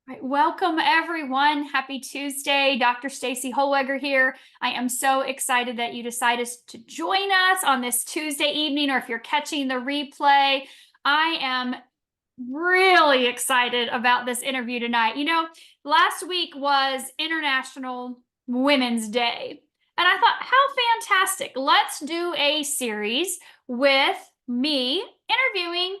Right, welcome everyone. Happy Tuesday. Dr. Staci Holweger here. I am so excited that you decided to join us on this Tuesday evening, or if you're catching the replay. I am really excited about this interview tonight. Last week was International Women's Day, and I thought, how fantastic. Let's do a series with me interviewing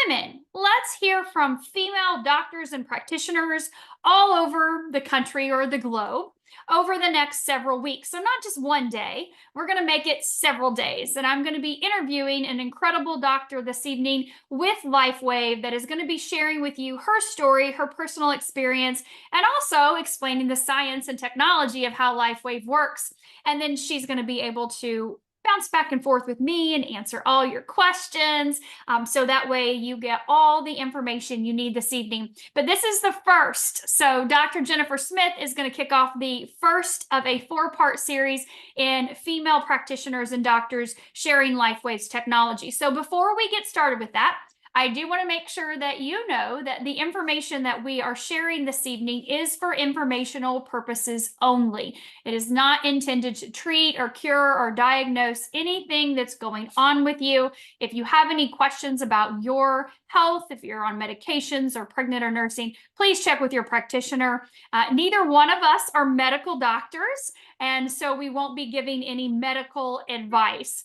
women. Let's hear from female doctors and practitioners all over the country or the globe over the next several weeks. So, not just one day, we're going to make it several days. And I'm going to be interviewing an incredible doctor this evening with LifeWave that is going to be sharing with you her story, her personal experience, and also explaining the science and technology of how LifeWave works. And then she's going to be able to bounce back and forth with me and answer all your questions. So that way you get all the information you need this evening. But this is the first. So Dr. Jennifer Smith is going to kick off the first of a 4-part series in female practitioners and doctors sharing LifeWave's technology. So before we get started with that, I do want to make sure that you know that the information that we are sharing this evening is for informational purposes only. It is not intended to treat or cure or diagnose anything that's going on with you. If you have any questions about your health, if you're on medications or pregnant or nursing, please check with your practitioner. Neither one of us are medical doctors, and so we won't be giving any medical advice.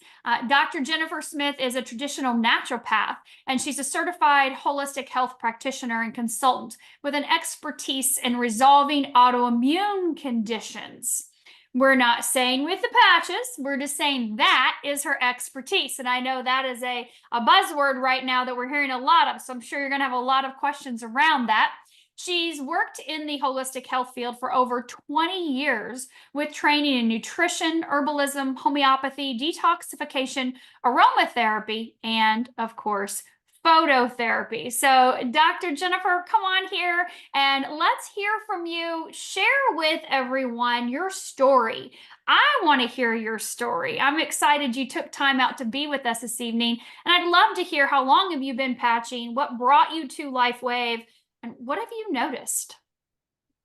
Dr. Jennifer Smith is a traditional naturopath, and she's a certified holistic health practitioner and consultant with an expertise in resolving autoimmune conditions. We're not saying with the patches, we're just saying that is her expertise. And I know that is a buzzword right now that we're hearing a lot of. So I'm sure you're going to have a lot of questions around that. She's worked in the holistic health field for over 20 years with training in nutrition, herbalism, homeopathy, detoxification, aromatherapy, and of course, phototherapy. So, Dr. Jennifer, come on here and let's hear from you. Share with everyone your story. I want to hear your story. I'm excited you took time out to be with us this evening. And I'd love to hear, how long have you been patching? What brought you to LifeWave? And what have you noticed?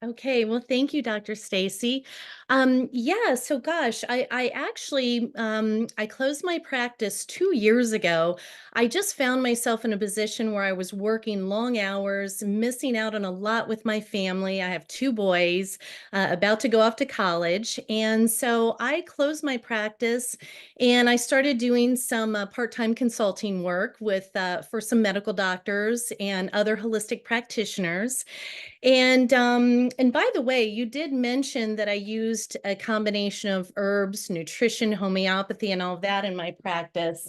Okay, well, thank you, Dr. Stacy. Yeah, so gosh, I actually I closed my practice 2 years ago. I just found myself in a position where I was working long hours, missing out on a lot with my family. I have two boys about to go off to college, and so I closed my practice and I started doing some part-time consulting work with for some medical doctors and other holistic practitioners. And by the way, you did mention that I used a combination of herbs, nutrition, homeopathy, and all of that in my practice.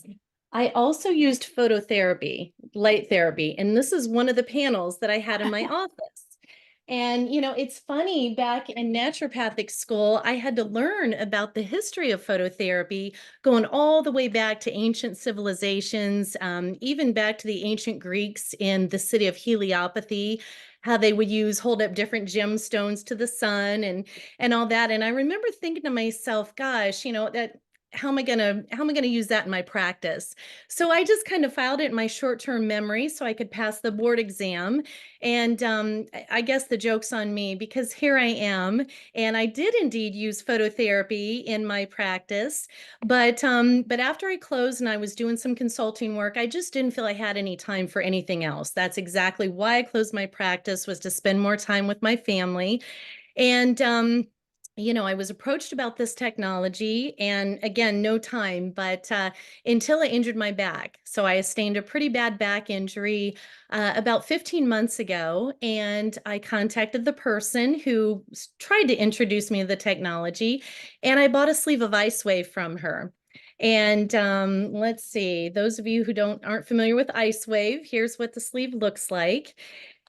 I also used phototherapy, light therapy, and this is one of the panels that I had in my office. And it's funny, back in naturopathic school, I had to learn about the history of phototherapy, going all the way back to ancient civilizations, even back to the ancient Greeks in the city of Heliopathy, how they would hold up different gemstones to the sun and all that. And I remember thinking to myself, gosh, that how am I gonna use that in my practice? So I just kind of filed it in my short-term memory so I could pass the board exam. And I guess the joke's on me because here I am, and I did indeed use phototherapy in my practice. But after I closed and I was doing some consulting work, I just didn't feel I had any time for anything else. That's exactly why I closed my practice, was to spend more time with my family. And I was approached about this technology, and again, no time, but until I injured my back. So I sustained a pretty bad back injury about 15 months ago, and I contacted the person who tried to introduce me to the technology, and I bought a sleeve of Ice Wave from her. And let's see, those of you who aren't familiar with Ice Wave, here's what the sleeve looks like.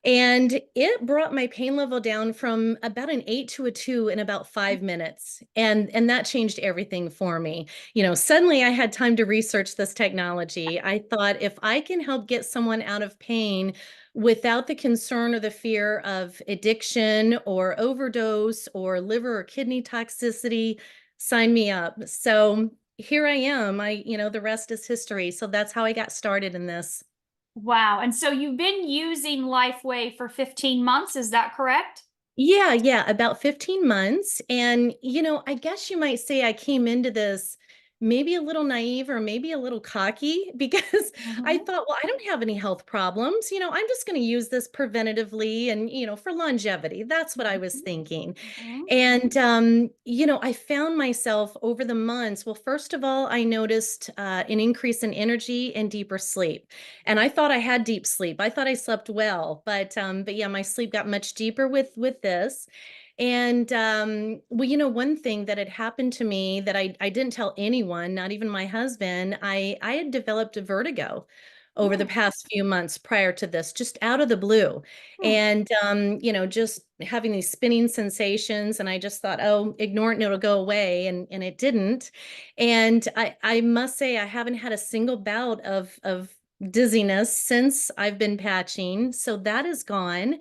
And it brought my pain level down from about an 8 to a 2 in about 5 minutes. And that changed everything for me. Suddenly I had time to research this technology. I thought, if I can help get someone out of pain without the concern or the fear of addiction or overdose or liver or kidney toxicity, sign me up. So here I am. The rest is history. So that's how I got started in this. Wow. And so you've been using LifeWave for 15 months, is that correct? Yeah, yeah, about 15 months. And, I guess you might say I came into this maybe a little naive or maybe a little cocky because I Mhm. thought, well, I don't have any health problems. I'm just going to use this preventatively and, for longevity. That's what I was Mhm. thinking. Mhm. And, I found myself over the months. Well, first of all, I noticed an increase in energy and deeper sleep. And I thought I had deep sleep. I thought I slept well, but yeah, my sleep got much deeper with this. And well, one thing that had happened to me that I didn't tell anyone, not even my husband, I had developed a vertigo over the Mm, past few months prior to this, just out of the blue. mm, And just having these spinning sensations, and I just thought, oh, ignore it and it'll go away, and it didn't. And I must say I haven't had a single bout of dizziness since I've been patching. So that is gone.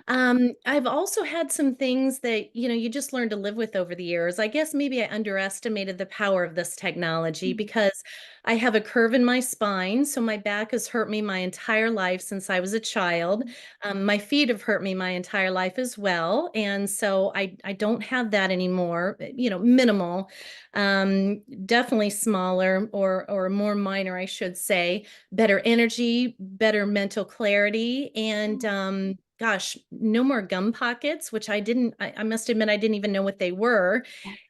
I've also had some things that, you just learn to live with over the years. I guess maybe I underestimated the power of this technology mm, because I have a curve in my spine. So my back has hurt me my entire life since I was a child. mm, My feet have hurt me my entire life as well. And so I don't have that anymore, minimal, definitely smaller or more minor, I should say. Better energy, better mental clarity, and mm. gosh, no more gum pockets, which I must admit, I didn't even know what they were.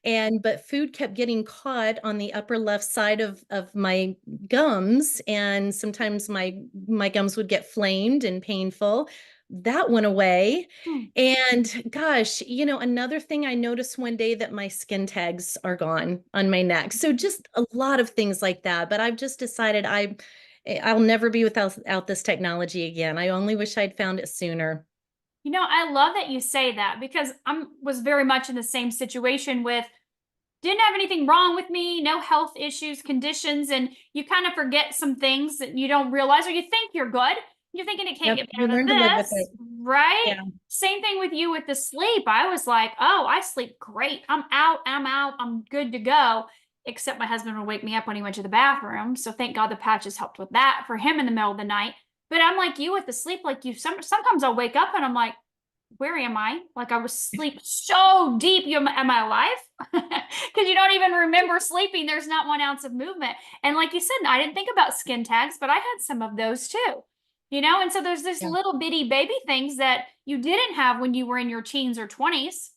But food kept getting caught on the upper left side of my gums. And sometimes my gums would get flamed and painful. That went away. Mm. And gosh, another thing I noticed one day that my skin tags are gone on my neck. So just a lot of things like that. But I've just decided I'll never be without this technology again. I only wish I'd found it sooner. I love that you say that because I was very much in the same situation with didn't have anything wrong with me, no health issues, conditions, and you kind of forget some things that you don't realize or you think you're good. You're thinking it can't Yep, get you better than learn to live with it. this, right? Yeah, Same thing with you with the sleep. I was like, oh, I sleep great. I'm good to go. Except my husband would wake me up when he went to the bathroom. So thank God the patches helped with that for him in the middle of the night. But I'm like you with the sleep, like you sometimes I'll wake up and I'm like, where am I? Like I was asleep so deep. Am I alive? Because you don't even remember sleeping. There's not 1 ounce of movement. And like you said, I didn't think about skin tags, but I had some of those too. And so there's this yeah. little bitty baby things that you didn't have when you were in your teens or 20s,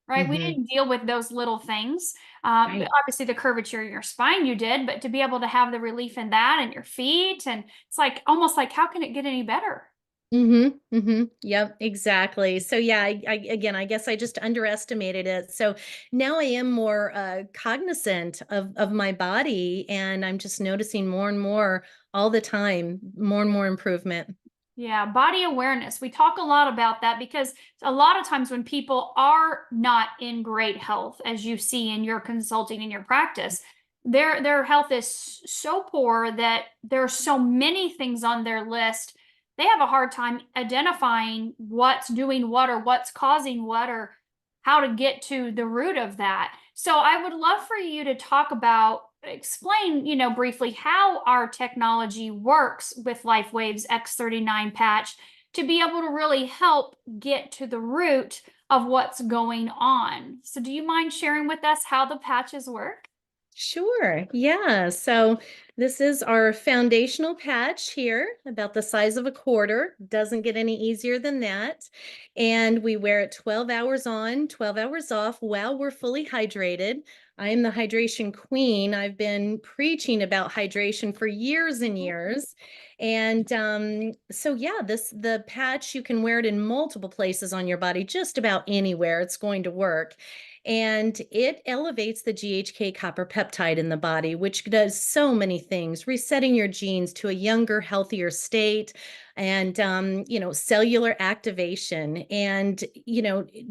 right? We Hmm. didn't deal with those little things. But Right. obviously, the curvature in your spine you did, but to be able to have the relief in that and your feet, and it's like almost like, how can it get any better? Yep, exactly. So yeah, again, I guess I just underestimated it. So now I am more cognizant of my body, and I'm just noticing more and more all the time, more and more improvement. Yeah, body awareness. We talk a lot about that because a lot of times when people are not in great health, as you see in your consulting in your practice, their health is so poor that there are so many things on their list. They have a hard time identifying what's doing what or what's causing what or how to get to the root of that. So I would love for you to talk about explain, briefly how our technology works with LifeWave's X39 patch to be able to really help get to the root of what's going on. So, do you mind sharing with us how the patches work? Sure. Yeah. So this is our foundational patch here, about the size of a quarter. Doesn't get any easier than that. And we wear it 12 hours on, 12 hours off while we're fully hydrated. I am the hydration queen. I've been preaching about hydration for years and Mhm. years. And so yeah, the patch, you can wear it in multiple places on your body, just about anywhere it's going to work. And it elevates the GHK copper peptide in the body, which does so many things, resetting your genes to a younger, healthier state, and cellular activation, and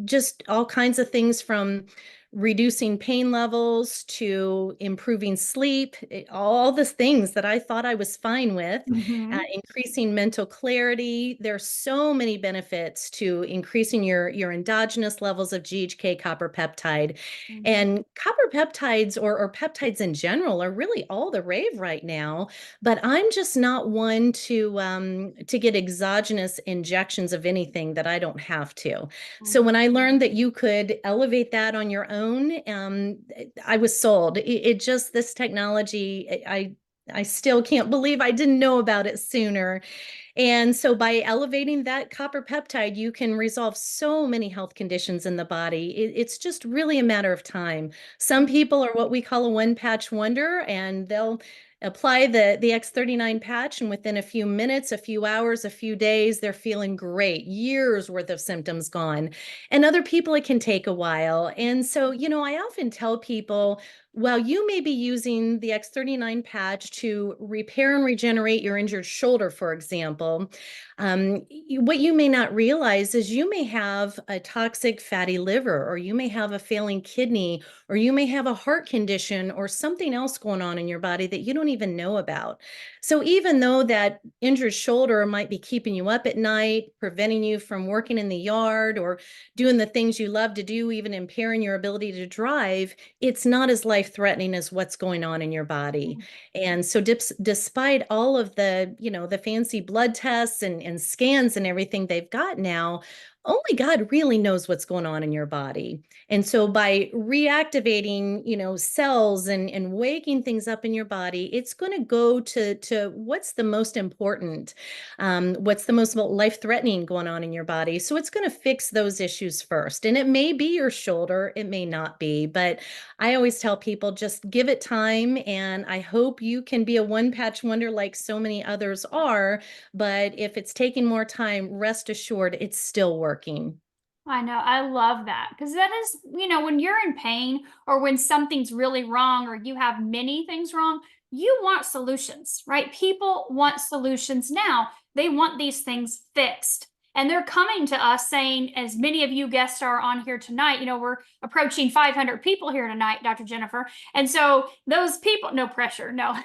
just all kinds of things from reducing pain levels to improving sleep, all the things that I thought I was fine with, Hmm. increasing mental clarity. There's so many benefits to increasing your endogenous levels of GHK copper peptide. Hmm. And copper peptides or peptides in general are really all the rave right now. But I'm just not one to get exogenous injections of anything that I don't have to. So when I learned that you could elevate that on your own, I was sold. It just this technology, I still can't believe I didn't know about it sooner. And so by elevating that copper peptide, you can resolve so many health conditions in the body. It's just really a matter of time. Some people are what we call a one patch wonder, and they'll apply the X39 patch, and within a few minutes, a few hours, a few days, they're feeling great, years worth of symptoms gone. And other people, it can take a while. And so, I often tell people, while you may be using the X39 patch to repair and regenerate your injured shoulder, for example, what you may not realize is you may have a toxic fatty liver, or you may have a failing kidney, or you may have a heart condition or something else going on in your body that you don't even know about. So even though that injured shoulder might be keeping you up at night, preventing you from working in the yard or doing the things you love to do, even impairing your ability to drive, it's not as life-threatening as what's going on in your body. And so despite all of the fancy blood tests and scans and everything they've got now, only God really knows what's going on in your body. And so by reactivating, cells and waking things up in your body, it's going to go to what's the most important, what's the most life-threatening going on in your body. So it's going to fix those issues first. And it may be your shoulder, it may not be, but I always tell people just give it time. And I hope you can be a one patch wonder like so many others are. But if it's taking more time, rest assured it's still working. I know. I love that because that is, when you're in pain or when something's really wrong or you have many things wrong, you want solutions, right? People want solutions now. They want these things fixed. And they're coming to us saying, as many of you guests are on here tonight, we're approaching 500 people here tonight, Dr. Jennifer. And so those people, no pressure, no,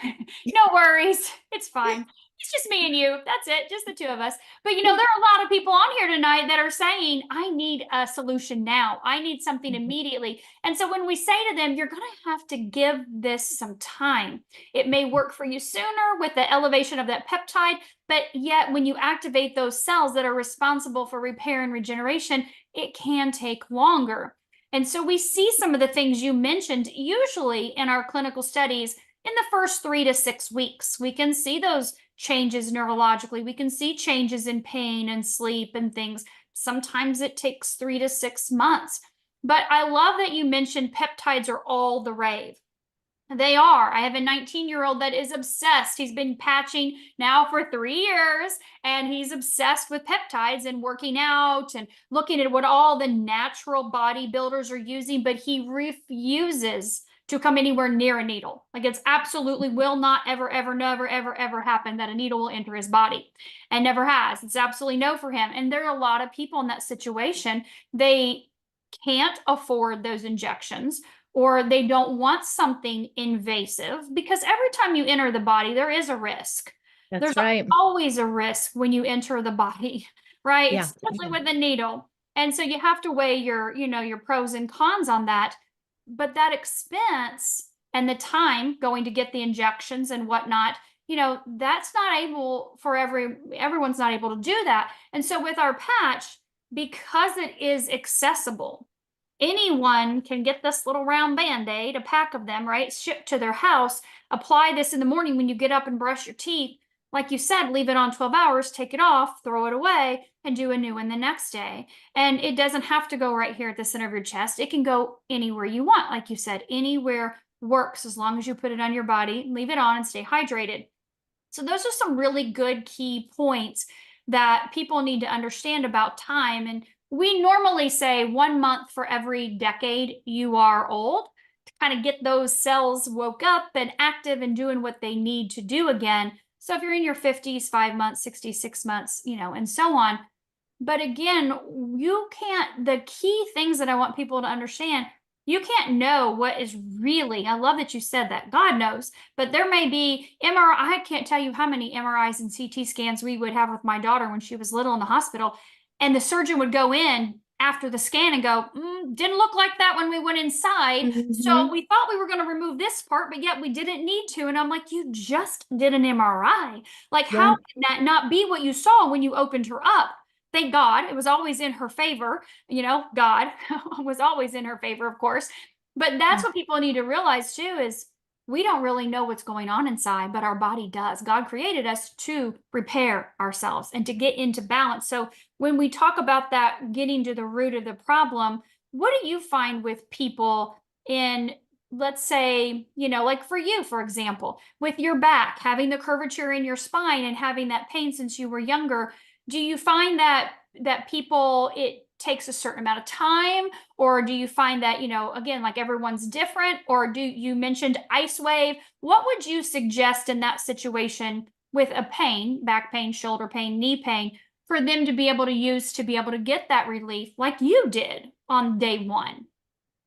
no worries. It's fine. It's just me and you. That's it. Just the two of us. But there are a lot of people on here tonight that are saying, I need a solution now. I need something immediately. And so when we say to them, you're going to have to give this some time. It may work for you sooner with the elevation of that peptide, but yet when you activate those cells that are responsible for repair and regeneration, it can take longer. And so we see some of the things you mentioned usually in our clinical studies in the first 3 to 6 weeks. We can see those changes neurologically. We can see changes in pain and sleep and things. Sometimes it takes 3 to 6 months. But I love that you mentioned peptides are all the rave. They are. I have a 19-year-old that is obsessed. He's been patching now for 3 years, and he's obsessed with peptides and working out and looking at what all the natural bodybuilders are using, but he refuses to come anywhere near a needle. Like it's absolutely will not ever, ever, never, ever, ever happen that a needle will enter his body and never has. It's absolutely no for him. And there are a lot of people in that situation. They can't afford those injections or they don't want something invasive because every time you enter the body, there is a risk. There's That's right. always a risk when you enter the body, right? Yeah. Especially with a needle. And so you have to weigh your pros and cons on that. But that expense and the time going to get the injections and whatnot, that's not able for everyone's not able to do that. And so with our patch, because it is accessible, anyone can get this little round band-aid, a pack of them, right? Shipped to their house, apply this in the morning when you get up and brush your teeth. Like you said, leave it on 12 hours, take it off, throw it away, and do a new one the next day. And it doesn't have to go right here at the center of your chest. It can go anywhere you want. Like you said, anywhere works as long as you put it on your body, leave it on, and stay hydrated. So those are some really good key points that people need to understand about time. And we normally say 1 month for every decade you are old to kind of get those cells woke up and active and doing what they need to do again. So if you're in your 50s, 5 months, 66 months, and so on. But again, the key things that I want people to understand, you can't know what is really, I love that you said that. God knows, but there may be MRI. I can't tell you how many MRIs and CT scans we would have with my daughter when she was little in the hospital. And the surgeon would go in after the scan and go, didn't look like that when we went inside. So Mhm. we thought we were going to remove this part, but yet we didn't need to. And I'm like, you just did an MRI. Like, how Yep. can that not be what you saw when you opened her up? Thank God it was always in her favor. God was always in her favor, of course. But that's what people need to realize too is we don't really know what's going on inside, but our body does. God created us to repair ourselves and to get into balance. So when we talk about that, getting to the root of the problem, what do you find with people in, let's say, like for you, for example, with your back, having the curvature in your spine and having that pain since you were younger? Do you find that people, it takes a certain amount of time, or do you find that, again, like everyone's different, or do you mentioned ice wave? What would you suggest in that situation with a pain, back pain, shoulder pain, knee pain, for them to be able to use to be able to get that relief like you did on day one?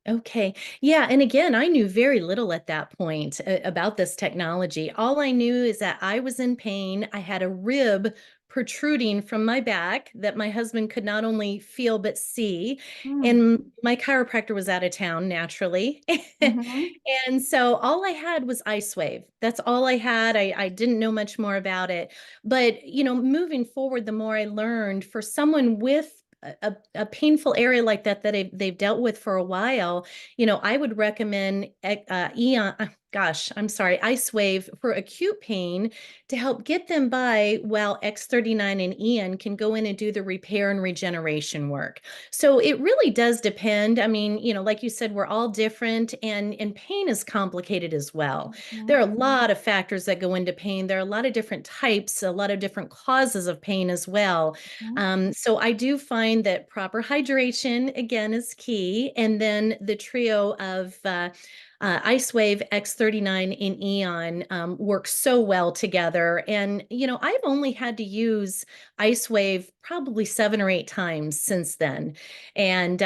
Okay. Yeah. And again, I knew very little at that point about this technology. All I knew is that I was in pain. I had a rib protruding from my back that my husband could not only feel but see. Mm. And my chiropractor was out of town naturally. Mm-hmm. And so all I had was Ice Wave. That's all I had. I didn't know much more about it. But, moving forward, the more I learned for someone with a painful area like that they've dealt with for a while, I would recommend Eon. Gosh, I'm sorry, Ice Wave for acute pain to help get them by while X39 and Eon can go in and do the repair and regeneration work. So it really does depend. I mean, like you said, we're all different, and pain is complicated as well. There are a lot of factors that go into pain. There are a lot of different types, a lot of different causes of pain as well. Mm-hmm. So I do find that proper hydration again is key, and then the trio of Ice Wave, X39, and Eon work so well together. And I've only had to use Ice Wave probably 7 or 8 times since then. And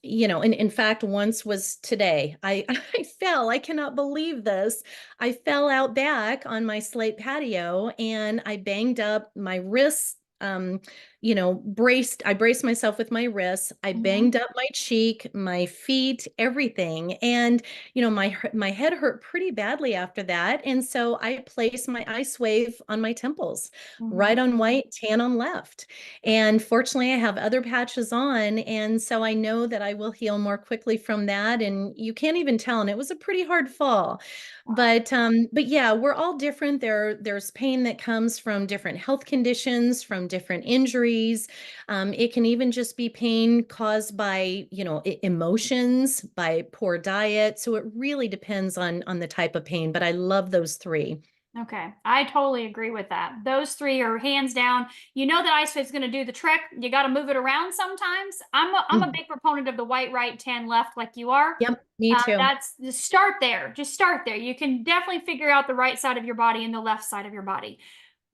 in fact, once was today. I I fell. I cannot believe this. I fell out back on my slate patio and I banged up my wrists. I braced myself with my wrists. I Mm-hmm. banged up my cheek, my feet, everything. And, my head hurt pretty badly after that. And so I placed my Ice Wave on my temples, Mm-hmm. right on white, tan on left. And fortunately, I have other patches on. And so I know that I will heal more quickly from that. And you can't even tell. And it was a pretty hard fall. Wow. But yeah, we're all different. There's pain that comes from different health conditions, from different injuries. It can even just be pain caused by, emotions, by poor diet. So it really depends on the type of pain. But I love those three. Okay, I totally agree with that. Those three are hands down. You know that ice is going to do the trick. You got to move it around sometimes. I'm a Mhm. big proponent of the white right, tan left, like you are. Yep, me too. That's just start there. Just start there. You can definitely figure out the right side of your body and the left side of your body,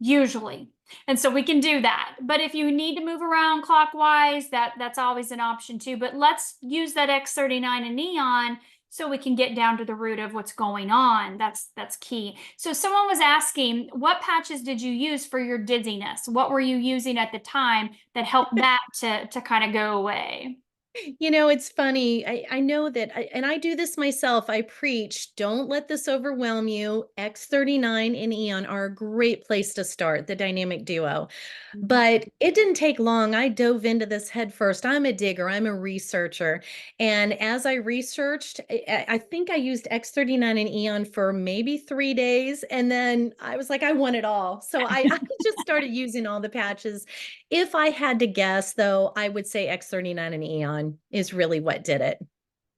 usually. And so we can do that. But if you need to move around clockwise, that's always an option too. But let's use that X39 and neon so we can get down to the root of what's going on. That's key. So someone was asking, what patches did you use for your dizziness? What were you using at the time that helped that to kind of go away? It's funny. I know that, and I do this myself. I preach, don't let this overwhelm you. X39 and Eon are a great place to start, the dynamic duo. Mhm. But it didn't take long. I dove into this head first. I'm a digger, I'm a researcher. And as I researched, I think I used X39 and Eon for maybe 3 days. And then I was like, I want it all. So I just started using all the patches. If I had to guess, though, I would say X39 and Eon is really what did it.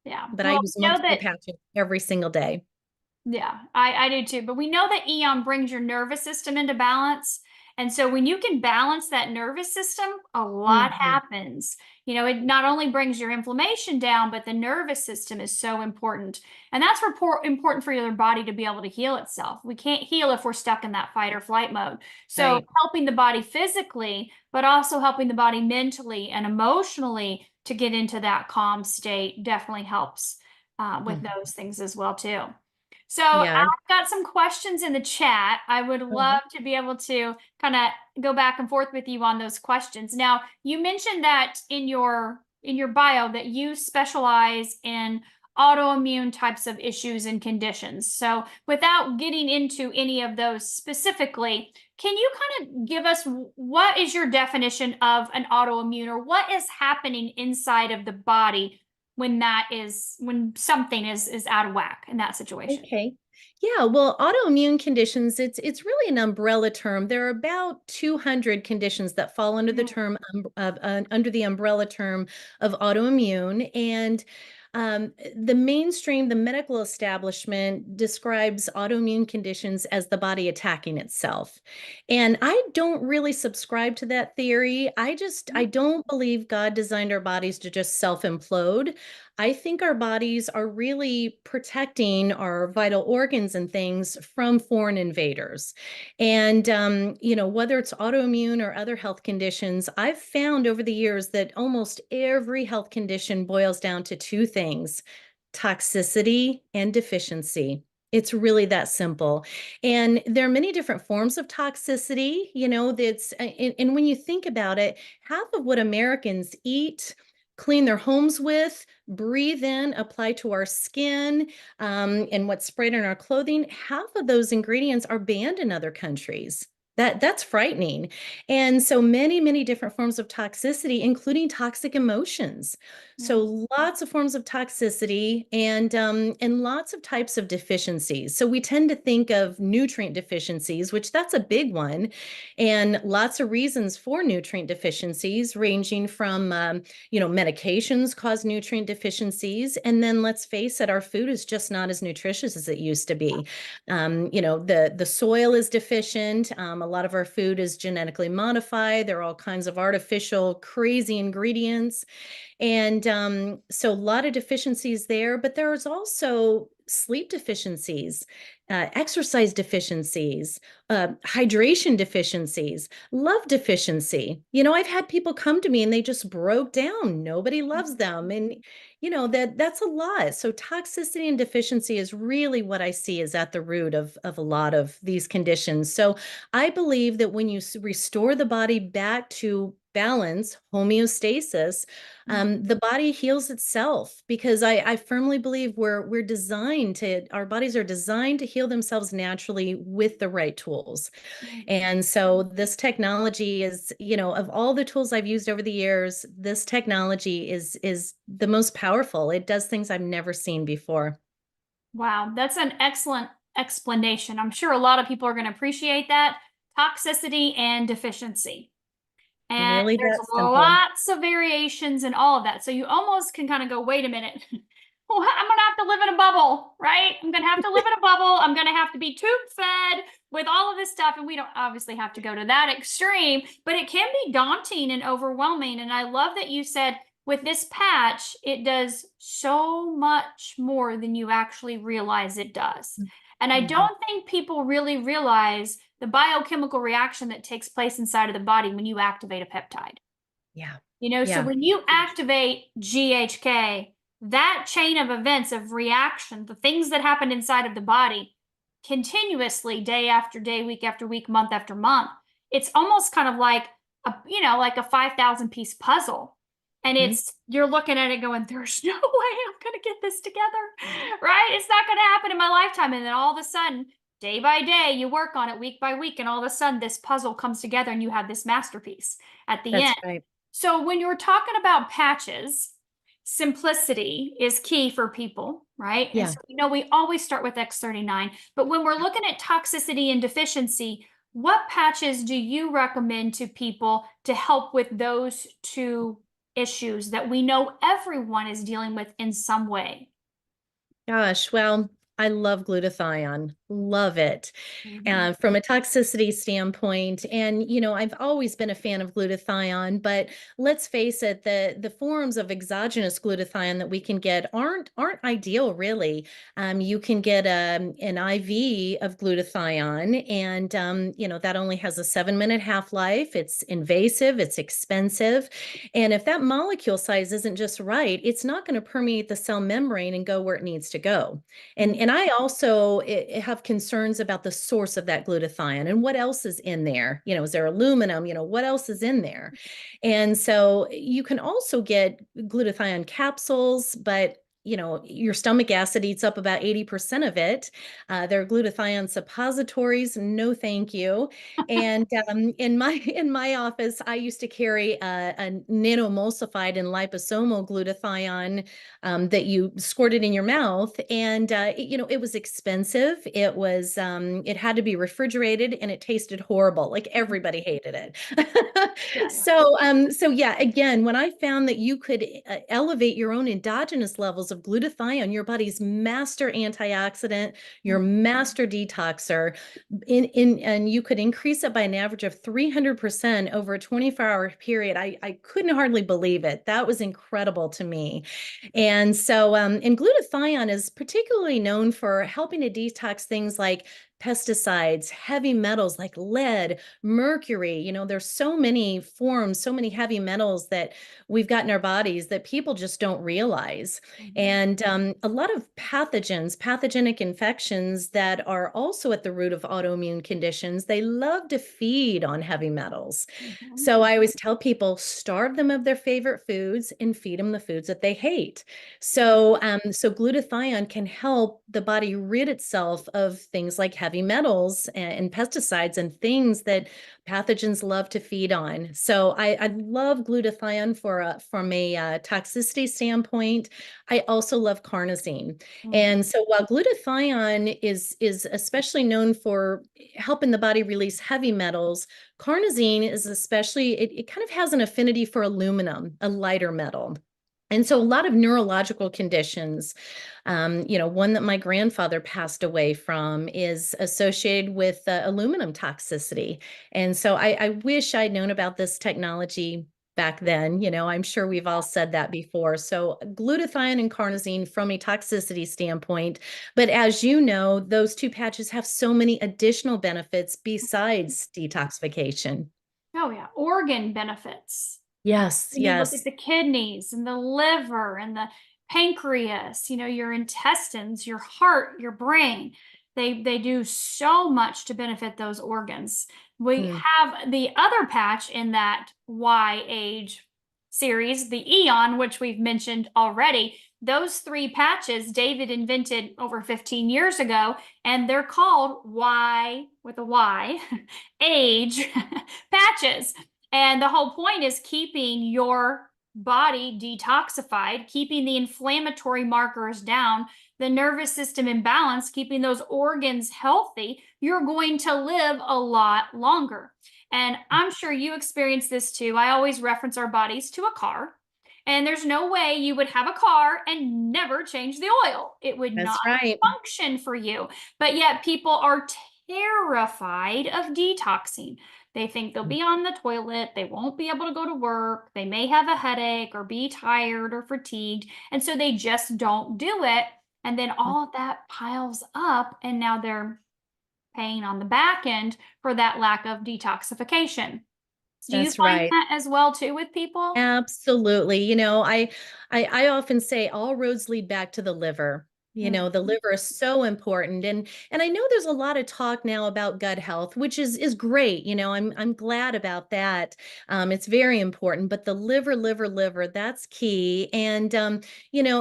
Yeah. But I Well, use we know multiple that. patches every single day. Yeah, I do too. But we know that Eon brings your nervous system into balance. And so when you can balance that nervous system, a lot Mhm. happens. It not only brings your inflammation down, but the nervous system is so important. And that's important for your body to be able to heal itself. We can't heal if we're stuck in that fight or flight mode. So Right. helping the body physically, but also helping the body mentally and emotionally to get into that calm state definitely helps. with Mhm. those things as well too. So Yeah. I've got some questions in the chat. I would Mhm. love to be able to kind of go back and forth with you on those questions. Now, you mentioned that in your bio that you specialize in autoimmune types of issues and conditions. So, without getting into any of those specifically, can you kind of give us what is your definition of an autoimmune, or what is happening inside of the body when something is out of whack in that situation? Okay. Yeah, well, autoimmune conditions, it's really an umbrella term. There are about 200 conditions that fall under the Mm, term under the umbrella term of autoimmune. And the mainstream, the medical establishment describes autoimmune conditions as the body attacking itself. And I don't really subscribe to that theory. I mm, don't believe God designed our bodies to just self-implode. I think our bodies are really protecting our vital organs and things from foreign invaders. And, whether it's autoimmune or other health conditions, I've found over the years that almost every health condition boils down to two things: toxicity and deficiency. It's really that simple. And there are many different forms of toxicity, and when you think about it, half of what Americans eat, clean their homes with, breathe in, apply to our skin, and what's sprayed on our clothing, half of those ingredients are banned in other countries. That's frightening. And so many different forms of toxicity, including toxic emotions. mm, So lots of forms of toxicity and lots of types of deficiencies. So we tend to think of nutrient deficiencies, which that's a big one, and lots of reasons for nutrient deficiencies, ranging from medications cause nutrient deficiencies. And then let's face it, our food is just not as nutritious as it used to be. The soil is deficient. A lot of our food is genetically modified. There are all kinds of artificial, crazy ingredients. And so a lot of deficiencies there, but there's also sleep deficiencies, exercise deficiencies, hydration deficiencies, love deficiency. I've had people come to me and they just broke down. Nobody loves them. And that's a lot. So toxicity and deficiency is really what I see is at the root of a lot of these conditions. So I believe that when you restore the body back to balance, homeostasis, mm. the body heals itself, because I firmly believe we're designed to, our bodies are designed to heal themselves naturally with the right tools. Mm. And so this technology is, of all the tools I've used over the years, this technology is the most powerful. It does things I've never seen before. Wow, that's an excellent explanation. I'm sure a lot of people are going to appreciate that. Toxicity and deficiency. And Really there's that simple. lots of variations in all of that. So you almost can kind of go, wait a minute. Well, I'm going to have to live in a bubble, right? I'm going to have to live in a bubble. I'm going to have to be tube fed with all of this stuff. And we don't obviously have to go to that extreme, but it can be daunting and overwhelming. And I love that you said with this patch, it does so much more than you actually realize it does. And I Mhm. don't think people really realize the biochemical reaction that takes place inside of the body when you activate a peptide. Yeah. So Yeah. when you activate GHK, that chain of events of reaction, the things that happen inside of the body continuously, day after day, week after week, month after month, it's almost kind of like like a 5,000 piece puzzle. And Mhm. you're looking at it going, there's no way I'm going to get this together, right? It's not going to happen in my lifetime. And then all of a sudden, day by day, you work on it week by week, and all of a sudden, this puzzle comes together and you have this masterpiece at the That's end. right. So when you're talking about patches, simplicity is key for people, right? And Yeah. so we always start with X39, but when we're looking at toxicity and deficiency, what patches do you recommend to people to help with those two issues that we know everyone is dealing with in some way? Gosh, well. I love glutathione. Love it. Mhm. From a toxicity standpoint. And, I've always been a fan of glutathione, but let's face it, the forms of exogenous glutathione that we can get aren't ideal, really. You can get an IV of glutathione, and that only has a 7-minute half-life. It's invasive, it's expensive. And if that molecule size isn't just right, it's not going to permeate the cell membrane and go where it needs to go. And I also have concerns about the source of that glutathione and what else is in there. Is there aluminum? What else is in there? And so you can also get glutathione capsules, but your stomach acid eats up about 80% of it. There are glutathione suppositories. No, thank you. And in my office, I used to carry a nanoemulsified and liposomal glutathione that you squirted in your mouth, and it was expensive. It had to be refrigerated, and it tasted horrible. Like everybody hated it. Yeah. So yeah, again, when I found that you could elevate your own endogenous levels of glutathione, your body's master antioxidant, your master detoxer, and you could increase it by an average of 300% over a 24-hour period. I couldn't hardly believe it. That was incredible to me. And glutathione is particularly known for helping to detox things like pesticides, heavy metals like lead, mercury. There's so many forms, so many heavy metals that we've got in our bodies that people just don't realize. Mhm. And a lot of pathogens, pathogenic infections that are also at the root of autoimmune conditions, they love to feed on heavy metals. Mhm. So I always tell people, starve them of their favorite foods and feed them the foods that they hate. So glutathione can help the body rid itself of things like heavy metals and pesticides and things that pathogens love to feed on. So I love glutathione from a toxicity standpoint. I also love carnosine. Mhm. And so while glutathione is especially known for helping the body release heavy metals, carnosine is especially, it kind of has an affinity for aluminum, a lighter metal. And so a lot of neurological conditions, one that my grandfather passed away from is associated with aluminum toxicity. And so I wish I'd known about this technology back then. I'm sure we've all said that before. So glutathione and carnosine from a toxicity standpoint. But as you know, those two patches have so many additional benefits besides detoxification. Oh, yeah. Organ benefits. Yes, When you look at yes. the kidneys and the liver and the pancreas, your intestines, your heart, your brain, they do so much to benefit those organs. We Mm, have the other patch in that Y age series, the Eon, which we've mentioned already. Those three patches David invented over 15 years ago, and they're called Y with a Y age patches. And the whole point is keeping your body detoxified, keeping the inflammatory markers down, the nervous system in balance, keeping those organs healthy. You're going to live a lot longer. And I'm sure you experience this too. I always reference our bodies to a car. And there's no way you would have a car and never change the oil. It would not that's right. function for you. But yet people are terrified of detoxing. They think they'll be on the toilet, they won't be able to go to work, they may have a headache or be tired or fatigued, and so they just don't do it. And then all of that piles up, and now they're paying on the back end for that lack of detoxification. Do you That's find right. that as well too with people? Absolutely. I often say all roads lead back to the liver. The Mhm. liver is so important. And I know there's a lot of talk now about gut health, which is great. I'm glad about that. It's very important, but the liver, that's key. And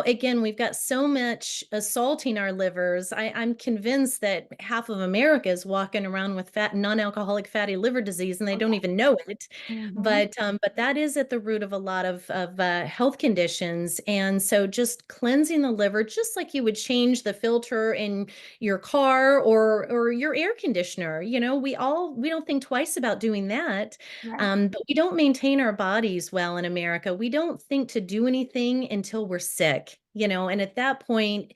again, we've got so much assaulting our livers. I'm convinced that half of America is walking around with non-alcoholic fatty liver disease, and they Oh, don't even know it. yeah. Mhm. But that is at the root of a lot of health conditions. And so just cleansing the liver, just like you would change the filter in your car or your air conditioner. We don't think twice about doing that. Right. But we don't maintain our bodies well in America. We don't think to do anything until we're sick, and at that point,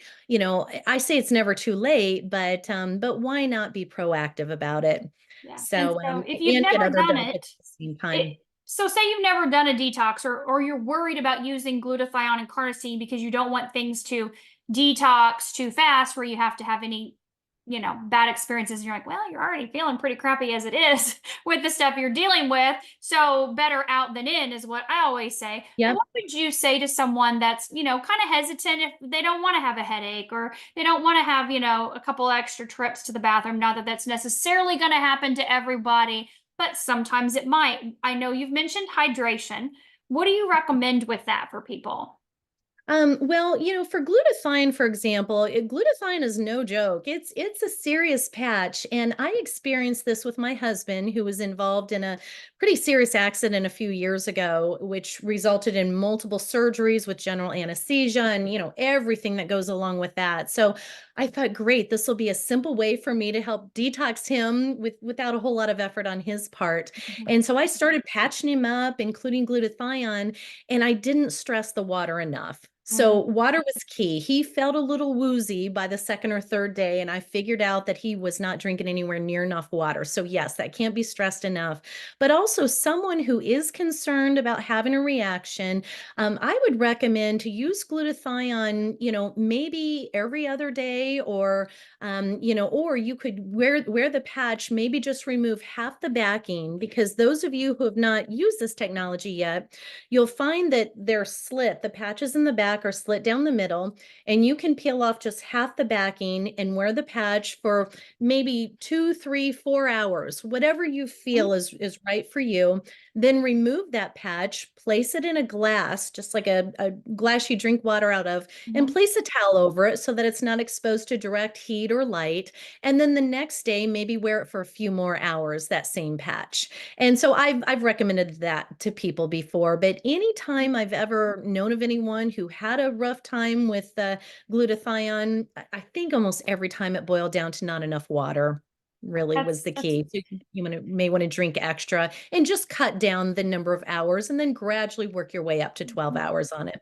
I say it's never too late, but why not be proactive about it? Yeah. And So, so if you've and get never other done benefits it, at the same it time. so say you've never done a detox, or you're worried about using glutathione and carnosine because you don't want things to detox too fast where you have to have any, bad experiences. And you're like, well, you're already feeling pretty crappy as it is with the stuff you're dealing with. So better out than in is what I always say. But Yep. what would you say to someone that's, kind of hesitant if they don't want to have a headache, or they don't want to have, a couple extra trips to the bathroom? Not that that's necessarily going to happen to everybody, but sometimes it might. I know you've mentioned hydration. What do you recommend with that for people? Well, for glutathione, for example, glutathione is no joke. It's a serious patch, and I experienced this with my husband, who was involved in a pretty serious accident a few years ago, which resulted in multiple surgeries with general anesthesia and everything that goes along with that. So I thought, great, this will be a simple way for me to help detox him without a whole lot of effort on his part. Mhm. And so I started patching him up, including glutathione, and I didn't stress the water enough. So Mhm. water was key. He felt a little woozy by the second or third day, and I figured out that he was not drinking anywhere near enough water. So yes, that can't be stressed enough. But also someone who is concerned about having a reaction, I would recommend to use glutathione, maybe every other day, or you could wear the patch, maybe just remove half the backing, because those of you who have not used this technology yet, you'll find that they're slit. The patches in the back are slit down the middle, and you can peel off just half the backing and wear the patch for maybe 2, 3, 4 hours, whatever you feel is right for you. Then remove that patch, place it in a glass, just like a glass you drink water out of, and Mhm. place a towel over it so that it's not exposed to direct heat or light. And then the next day, maybe wear it for a few more hours, that same patch. And so I've recommended that to people before, but anytime I've ever known of anyone who had a rough time with glutathione, I think almost every time it boiled down to not enough water really was the That's key. So may want to drink extra and just cut down the number of hours and then gradually work your way up to 12 hours on it.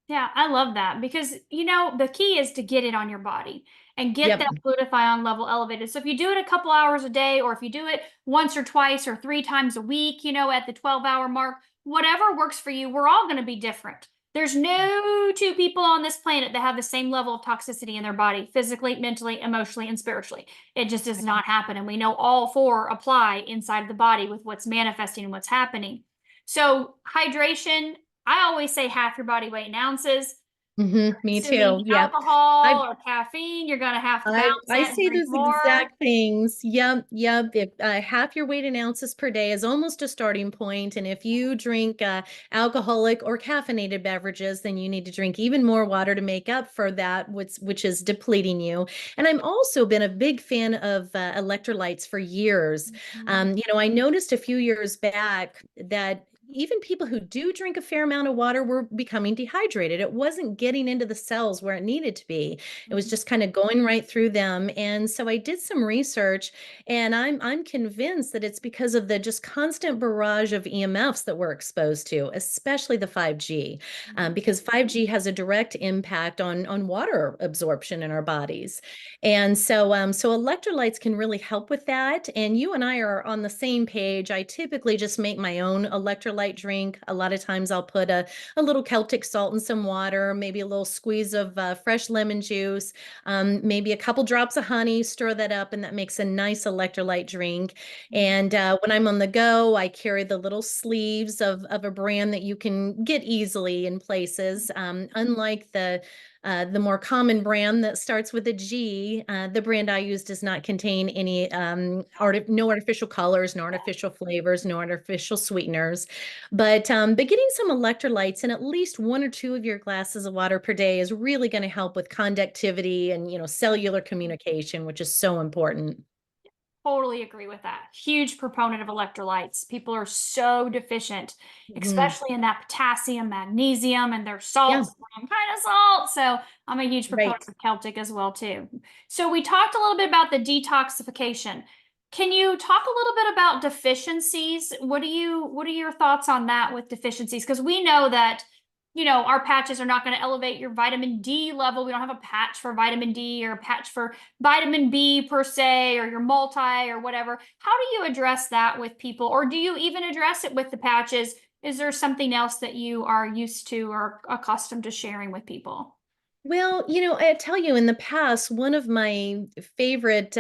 Yeah, I love that because the key is to get it on your body and get Yep. that glutathione level elevated. So if you do it a couple hours a day, or if you do it once or twice or 3 times a week, at the 12-hour mark, whatever works for you, we're all going to be different. There's no two people on this planet that have the same level of toxicity in their body, physically, mentally, emotionally, and spiritually. It just does not happen. And we know all four apply inside of the body with what's manifesting and what's happening. So hydration, I always say half your body weight in ounces. Me Consuming too. Yep. alcohol I've or caffeine, you're going to have to I balance I that and say drink those more. exact things. Yep, yep. If half your weight in ounces per day is almost a starting point, and if you drink alcoholic or caffeinated beverages, then you need to drink even more water to make up for that, which is depleting you. And I'm also been a big fan of electrolytes for years. Mhm. I noticed a few years back that even people who do drink a fair amount of water were becoming dehydrated. It wasn't getting into the cells where it needed to be. It was Mhm. just kind of going right through them. And so I did some research, and I'm convinced that it's because of the just constant barrage of EMFs that we're exposed to, especially the 5G, Mhm. because 5G has a direct impact on water absorption in our bodies. And so electrolytes can really help with that. And you and I are on the same page. I typically just make my own electrolyte drink. A lot of times I'll put a little Celtic salt in some water, maybe a little squeeze of fresh lemon juice, maybe a couple drops of honey, stir that up, and that makes a nice electrolyte drink. Mhm. And when I'm on the go, I carry the little sleeves of a brand that you can get easily in places. Unlike the more common brand that starts with a G, the brand I use does not contain any no artificial colors, no artificial flavors, no artificial sweeteners. But getting some electrolytes in at least one or two of your glasses of water per day is really going to help with conductivity and cellular communication, which is so important. totally agree with that. Huge proponent of electrolytes. People are so deficient, Mhm. especially in that potassium, magnesium, and their Yeah, salts, the wrong kind of salt. So I'm a huge right. proponent of Celtic as well too. So we talked a little bit about the detoxification. Can you talk a little bit about deficiencies? What are your thoughts on that with deficiencies? Because we know that our patches are not going to elevate your vitamin D level. We don't have a patch for vitamin D or a patch for vitamin B per se, or your multi or whatever. How do you address that with people? Or do you even address it with the patches? Is there something else that you are used to or accustomed to sharing with people? Well, I tell you, in the past, one of my favorite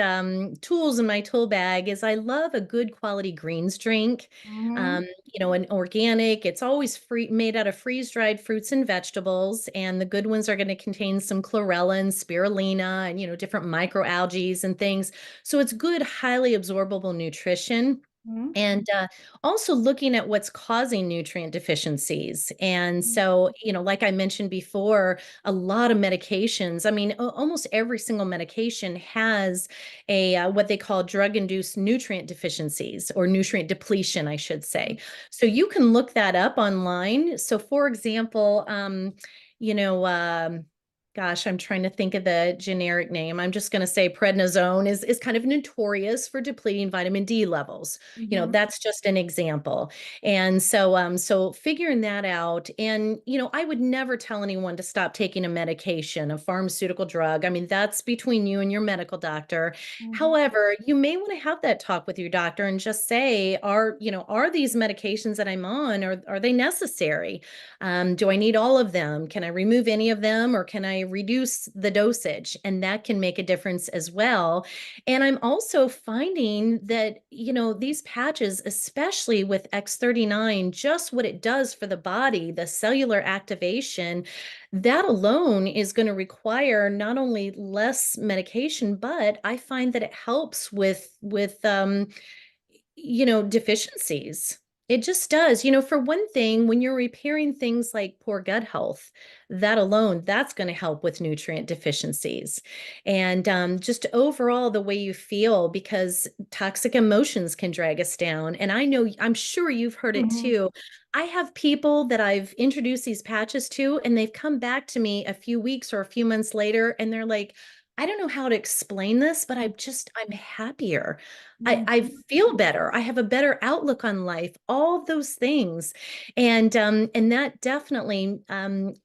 tools in my tool bag is I love a good quality greens drink. Hmm. An organic. It's always free, made out of freeze-dried fruits and vegetables, and the good ones are going to contain some chlorella and spirulina and different microalgae and things. So it's good, highly absorbable nutrition. Hmm. And also looking at what's causing nutrient deficiencies. And so, like I mentioned before, a lot of medications, I mean, almost every single medication has a what they call drug-induced nutrient deficiencies or nutrient depletion, I should say. So you can look that up online. So, for example, you know, um, gosh, I'm trying to think of the generic name. I'm just going to say prednisone is kind of notorious for depleting vitamin D levels. Hmm. That's just an example. And so figuring that out, and I would never tell anyone to stop taking a medication, a pharmaceutical drug. I mean, that's between you and your medical doctor. Hmm. However, you may want to have that talk with your doctor and just say, are these medications that I'm on, are they necessary? Do I need all of them? Can I remove any of them, or can I reduce the dosage? And that can make a difference as well. And I'm also finding that, these patches, especially with X39, just what it does for the body, the cellular activation, that alone is going to require not only less medication, but I find that it helps with deficiencies. It just does. For one thing, when you're repairing things like poor gut health, that alone, that's going to help with nutrient deficiencies. And just overall, the way you feel, because toxic emotions can drag us down. And I'm sure you've heard it Hmm. too. I have people that I've introduced these patches to, and they've come back to me a few weeks or a few months later, and they're like, I don't know how to explain this, but I'm happier. I Hmm. feel better. I have a better outlook on life, all those things. And that definitely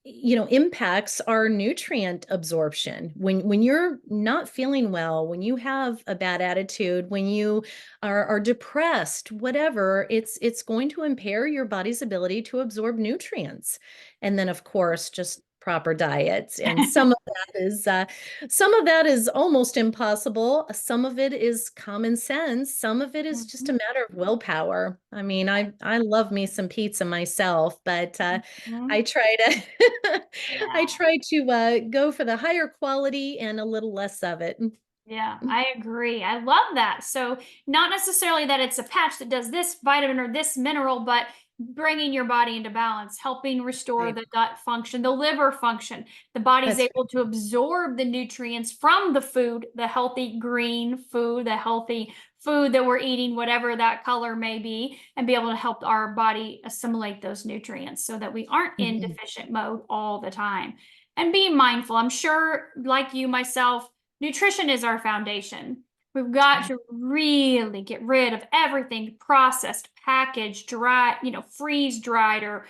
impacts our nutrient absorption. When you're not feeling well, when you have a bad attitude, when you are depressed, whatever, it's going to impair your body's ability to absorb nutrients. And then of course, just proper diets. And some of that is almost impossible. Some of it is common sense. Some of it is just a Hmm. matter of willpower. I mean, I love me some pizza myself, but Hmm. I try to I Yeah. try to go for the higher quality and a little less of it. Yeah, I agree. I love that. So, not necessarily that it's a patch that does this vitamin or this mineral, but bringing your body into balance, helping restore Right. the gut function, the liver function. The body's That's able to absorb the nutrients from the food, the healthy green food, the healthy food that we're eating, whatever that color may be, and be able to help our body assimilate those nutrients so that we aren't in mhm. deficient mode all the time. And being mindful, I'm sure, like you, myself, nutrition is our foundation. We've got to really get rid of everything processed, packaged, dry, freeze dried or,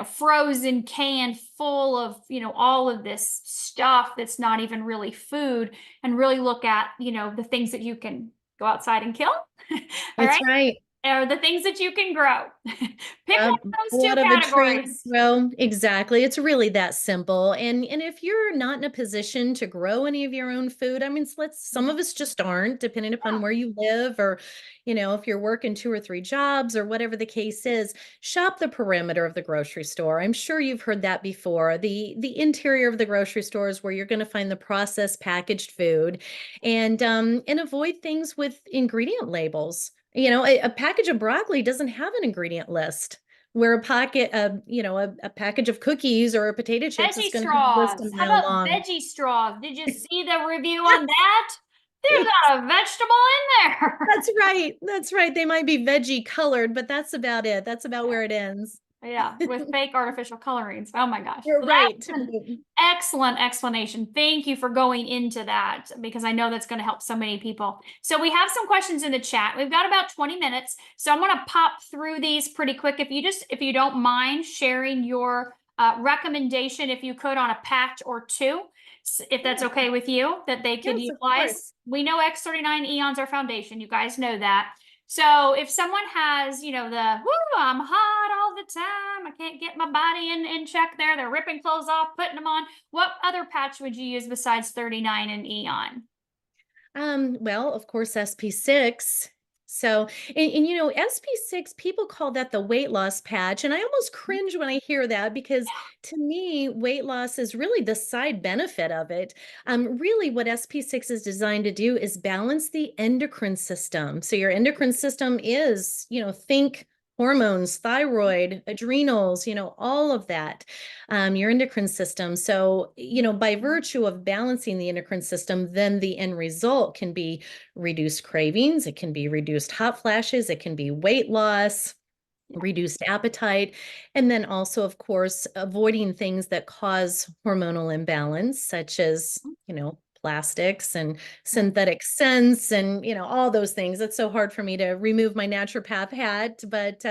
frozen, canned, full of, all of this stuff that's not even really food, and really look at, the things that you can go outside and kill. All right. That's right. Or the things that you can grow. Pick one Yep. of those two What of a tree? categories. Well, exactly. It's really that simple. And if you're not in a position to grow any of your own food, I mean, some of us just aren't, depending upon Yeah. where you live, or if you're working two or three jobs or whatever the case is, shop the perimeter of the grocery store. I'm sure you've heard that before. The interior of the grocery store is where you're going to find the processed packaged food, and avoid things with ingredient labels. A package of broccoli doesn't have an ingredient list, where a package of cookies or potato chips is Veggie going to have a list a straws. How mile about long. veggie straws? Did you see the review on that? There's not a vegetable in there. That's right. That's right. They might be veggie colored, but that's about it. That's about where it ends. Yeah, with fake artificial colorings. Oh my gosh. You're Well, right. that's an excellent explanation. Thank you for going into that because I know that's going to help so many people. So we have some questions in the chat. We've got about 20 minutes. So I'm going to pop through these pretty quick. If you don't mind sharing your recommendation, if you could, on a patch or two, if that's Yeah. okay with you, that they could Yes, of utilize. course. We know X39 Eons are foundation. You guys know that. So if someone has, the woo, I'm hot all the time, I can't get my body in check there, they're ripping clothes off, putting them on, what other patch would you use besides 39 and Eon? Well, of course, SP6. So, and SP6, people call that the weight loss patch. And I almost cringe when I hear that because to me, weight loss is really the side benefit of it. Really, what SP6 is designed to do is balance the endocrine system. So, your endocrine system is, think hormones, thyroid, adrenals, all of that, your endocrine system. So, by virtue of balancing the endocrine system, then the end result can be reduced cravings, it can be reduced hot flashes, it can be weight loss, reduced appetite, and then also, of course, avoiding things that cause hormonal imbalance, such as, plastics and synthetic scents and all those things. It's so hard for me to remove my naturopath hat, but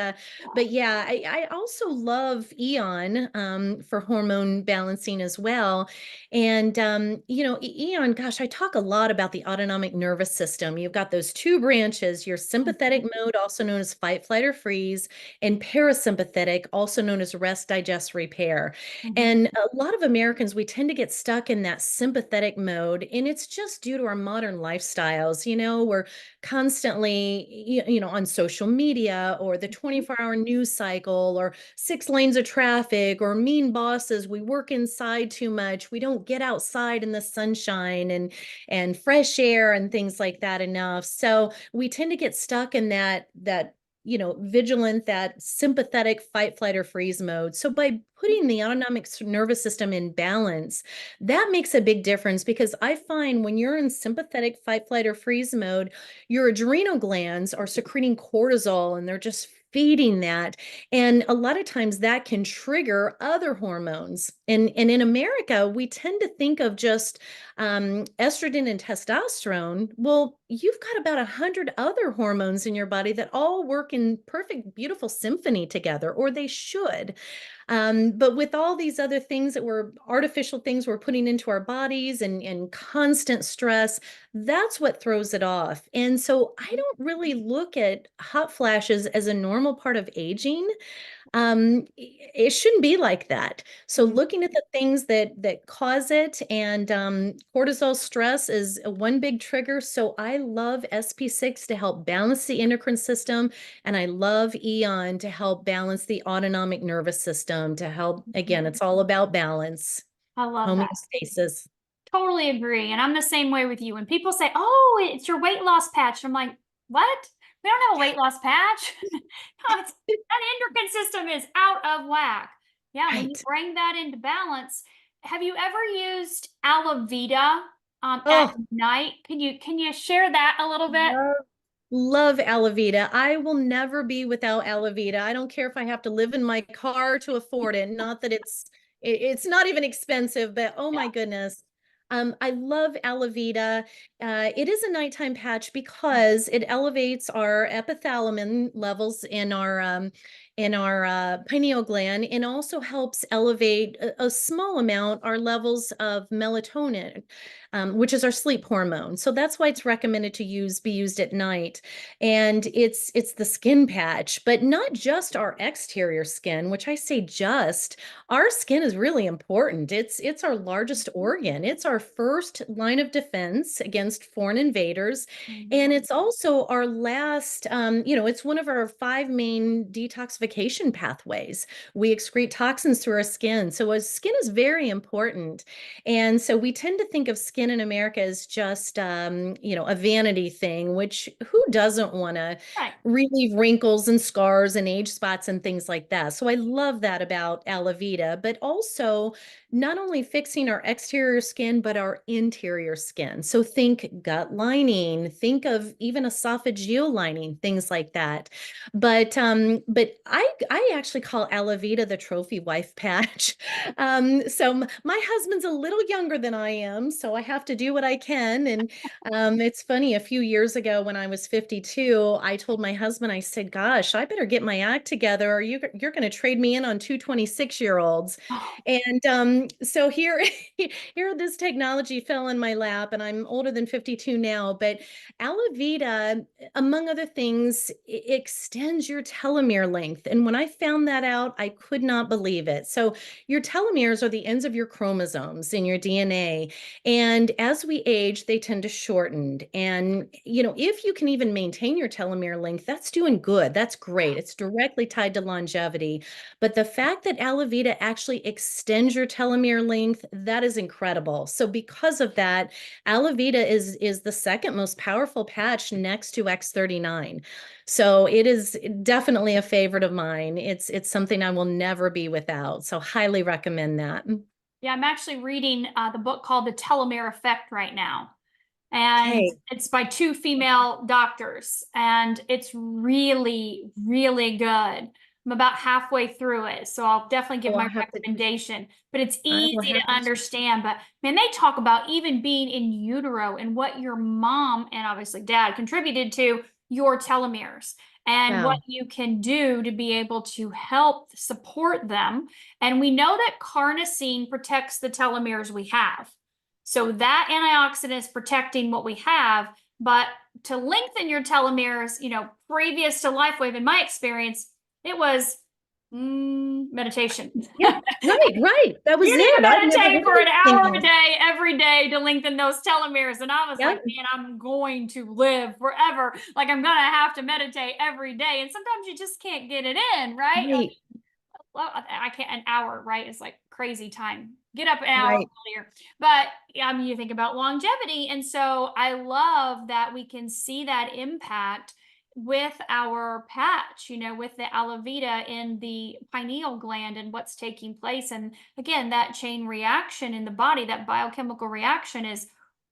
yeah, I also love Eon for hormone balancing as well. And Eon, gosh, I talk a lot about the autonomic nervous system. You've got those two branches, your sympathetic mode, also known as fight, flight, or freeze, and parasympathetic, also known as rest, digest, repair. Mhm. And a lot of Americans, we tend to get stuck in that sympathetic mode, and it's just due to our modern lifestyles. We're constantly, on social media or the 24-hour news cycle or 6 lanes of traffic or mean bosses. We work inside too much. We don't get outside in the sunshine and fresh air and things like that enough. So we tend to get stuck in that vigilant, that sympathetic fight, flight, or freeze mode. So by putting the autonomic nervous system in balance, that makes a big difference because I find when you're in sympathetic fight, flight, or freeze mode, your adrenal glands are secreting cortisol and they're just feeding that. And a lot of times that can trigger other hormones. And in America, we tend to think of just estrogen and testosterone. Well, you've got about 100 other hormones in your body that all work in perfect, beautiful symphony together, or they should. But with all these other things that we're artificial things we're putting into our bodies and constant stress, that's what throws it off. And so I don't really look at hot flashes as a normal part of aging. It shouldn't be like that. So looking at the things that cause it, and cortisol stress is one big trigger. So I love SP6 to help balance the endocrine system, and I love Eon to help balance the autonomic nervous system, to help, again, it's all about balance, I love that. homeostasis. Totally agree. And I'm the same way with you. When people say, "Oh, it's your weight loss patch," I'm like, "What? We don't have a weight loss patch." No, that endocrine system is out of whack. Yeah, when you Right. bring that into balance, have you ever used aloe vera at Oh, night? Can you share that a little bit? love aloe vera. I will never be without aloe vera. I don't care if I have to live in my car to afford it. Not that it's not even expensive, but oh Yeah. my goodness. I love aloe vera. It is a nighttime patch because it elevates our epithalamin levels in our pineal gland, and also helps elevate a small amount our levels of melatonin, which is our sleep hormone. So that's why it's recommended to be used at night. And it's the skin patch, but not just our exterior skin, which I say just. Our skin is really important. It's our largest organ. It's our first line of defense against foreign invaders, Mhm. and it's also our last. It's one of our 5 main detoxification detoxification pathways. We excrete toxins through our skin. So our skin is very important. And so we tend to think of skin in America as just, a vanity thing, which who doesn't want to Right. relieve wrinkles and scars and age spots and things like that. So I love that about aloe vera, but also not only fixing our exterior skin, but our interior skin. So think gut lining, think of even esophageal lining, things like that. But I actually call aloe vera the trophy wife patch. My husband's a little younger than I am, so I have to do what I can. And it's funny, a few years ago when I was 52, I told my husband, I said, gosh, I better get my act together or you're going to trade me in on two 26-year-olds. Oh, And so here, here this technology fell in my lap, and I'm older than 52 now. But aloe vera, among other things, extends your telomere length. And when I found that out, I could not believe it. So your telomeres are the ends of your chromosomes in your DNA. And as we age, they tend to shorten. And, if you can even maintain your telomere length, that's doing good. That's great. It's directly tied to longevity. But the fact that aloe vera actually extends your telomere length, that is incredible. So because of that, aloe vera is the second most powerful patch next to X39. So it is definitely a favorite of mine. It's something I will never be without. So highly recommend that. yeah, I'm actually reading the book called The Telomere Effect right now. And Okay. it's by two female doctors, and it's really, really good. I'm about halfway through it, so I'll definitely give Oh, my recommendation. But it's I will easy have to to. understand. But man, they talk about even being in utero and what your mom and obviously dad contributed to your telomeres and what Wow. you can do to be able to help support them. And we know that carnosine protects the telomeres we have. So that antioxidant is protecting what we have, but to lengthen your telomeres, previous to LifeWave, in my experience, it was meditation. Yeah, right, right. That was You need to it. I've never meditate heard for an of anything hour a else. day, every day to lengthen those telomeres. And I was like, Yep. man, I'm going to live forever. Like I'm going to have to meditate every day. And sometimes you just can't get it in, right? Right, Well, I can't, an hour, right? Is like crazy time. Get up an hour right. earlier. But you think about longevity. And so I love that we can see that impact with our patch, with the aloe vera in the pineal gland and what's taking place. And again, that chain reaction in the body, that biochemical reaction is,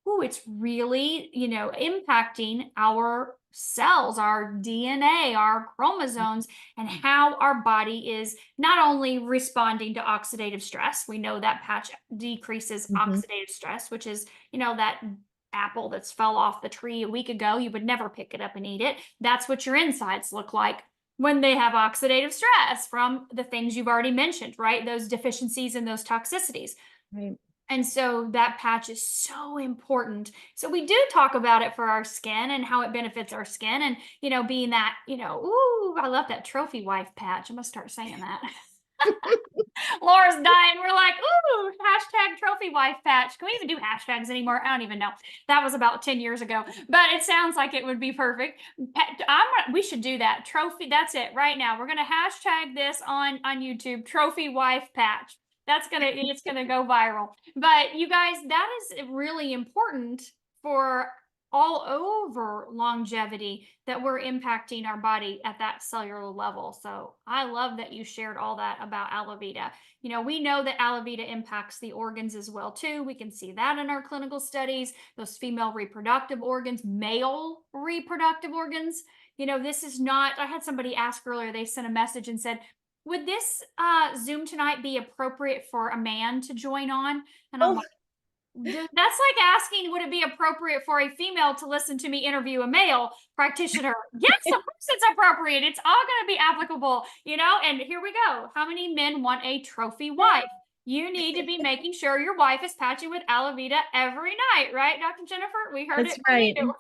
oh, it's really, impacting our cells, our DNA, our chromosomes, and how our body is not only responding to oxidative stress. We know that patch decreases Mhm. oxidative stress, which is, that apple that's fell off the tree a week ago. You would never pick it up and eat it. That's what your insides look like when they have oxidative stress from the things you've already mentioned, right? Those deficiencies and those toxicities. Right. And so that patch is so important. So we do talk about it for our skin and how it benefits our skin. And, being that, ooh, I love that trophy wife patch. I'm going to start saying that. Laura's dying. We're like, ooh, hashtag trophy wife patch. Can we even do hashtags anymore? I don't even know. That was about 10 years ago, but it sounds like it would be perfect. We should do that. Trophy. That's it right now. We're going to hashtag this on YouTube, trophy wife patch. It's gonna go viral. But you guys, that is really important for all over longevity that we're impacting our body at that cellular level. So I love that you shared all that about aloe vera. We know that aloe vera impacts the organs as well too. We can see that in our clinical studies, those female reproductive organs, male reproductive organs. This is not, I had somebody ask earlier, they sent a message and said, would this Zoom tonight be appropriate for a man to join on? And I'm Oh, like, that's like asking, would it be appropriate for a female to listen to me interview a male practitioner? Yes, of course it's appropriate. It's all going to be applicable, And here we go. How many men want a trophy wife? You need to be making sure your wife is patching with aloe vera every night, right, Dr. Jennifer? We heard that's it from right. you.